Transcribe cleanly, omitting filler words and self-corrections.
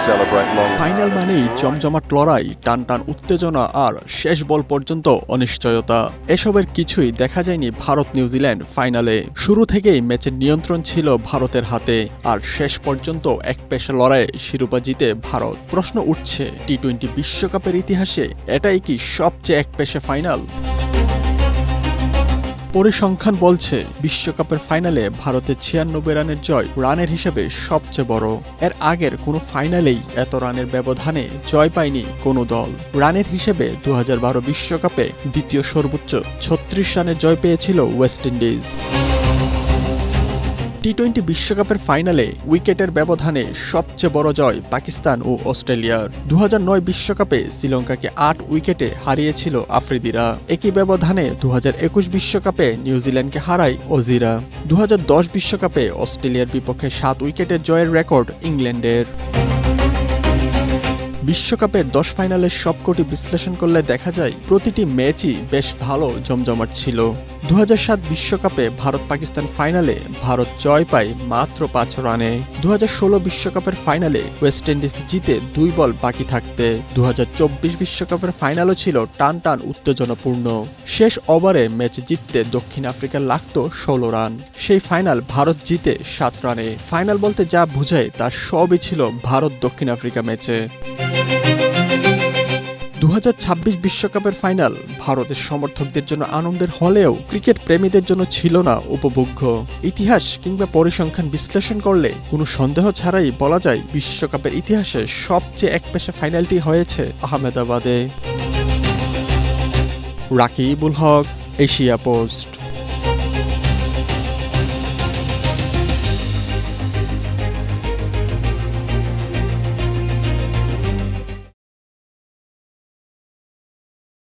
celebrate long. Final মানেই জমজমাট লড়াই, টানটান উত্তেজনা আর শেষ বল পর্যন্ত অনিশ্চয়তা। এসবের কিছুই দেখা যায়নি ভারত নিউজিল্যান্ড ফাইনালে। শুরু থেকেই ম্যাচের নিয়ন্ত্রণ ছিল ভারতের হাতে, আর শেষ পর্যন্ত একপেশে লড়াইয়ে শিরোপা জিতে ভারত। প্রশ্ন উঠছে, টি-20 বিশ্বকাপের ইতিহাসে এটাই কি সবচেয়ে একপেশে ফাইনাল? পরিসংখ্যান বলছে বিশ্বকাপের ফাইনালে ভারতের 96 রানের জয় রানের হিসেবে সবচেয়ে বড়। এর আগের কোনো ফাইনালেই এত রানের ব্যবধানে জয় পায়নি কোনো দল। রানের হিসেবে 2012 বিশ্বকাপে দ্বিতীয় সর্বোচ্চ 36 রানের জয় পেয়েছিল ওয়েস্ট ইন্ডিজ। টি-20 বিশ্বকাপের ফাইনালে উইকেটের ব্যবধানে সবচেয়ে বড় জয় পাকিস্তান ও অস্ট্রেলিয়ার। 2009 বিশ্বকাপে শ্রীলঙ্কাকে 8 উইকেটে হারিয়েছিল আফ্রিদিরা। একই ব্যবধানে 2021 বিশ্বকাপে নিউজিল্যান্ডকে হারায় অজিরা। 2010 বিশ্বকাপে অস্ট্রেলিয়ার বিপক্ষে 7 উইকেটের জয়ের রেকর্ড ইংল্যান্ডের। বিশ্বকাপের 10 ফাইনালের সবকটি বিশ্লেষণ করলে দেখা যায় প্রতিটি ম্যাচই বেশ ভালো জমজমাট ছিল। 2007 বিশ্বকাপে ভারত-পাকিস্তান ফাইনালে ভারত জয় পায় মাত্র 5 রানে। 2016 বিশ্বকাপের ফাইনালে ওয়েস্ট ইন্ডিজ জিতে 2 বল বাকি থাকতে। 2024 বিশ্বকাপের ফাইনালও ছিল টান টান উত্তেজনাপূর্ণ। শেষ ওভারে ম্যাচ জিততে দক্ষিণ আফ্রিকার লাগতো 16 রান। সেই ফাইনাল ভারত জিতে 7 রানে। ফাইনাল বলতে যা বোঝায় তার সবই ছিল ভারত-দক্ষিণ আফ্রিকা ম্যাচে। 2026 বিশ্বকাপের ফাইনাল ভারতের সমর্থকদের জন্য আনন্দের হলেও ক্রিকেট প্রেমীদের জন্য ছিল না উপভোগ্য। ইতিহাস কিংবা পরিসংখ্যান বিশ্লেষণ করলে কোনো সন্দেহ ছাড়াই বলা যায় বিশ্বকাপের ইতিহাসে সবচেয়ে একপেশে ফাইনালটি হয়েছে আহমেদাবাদে। রাকিবুল হক, এশিয়া পোস্ট।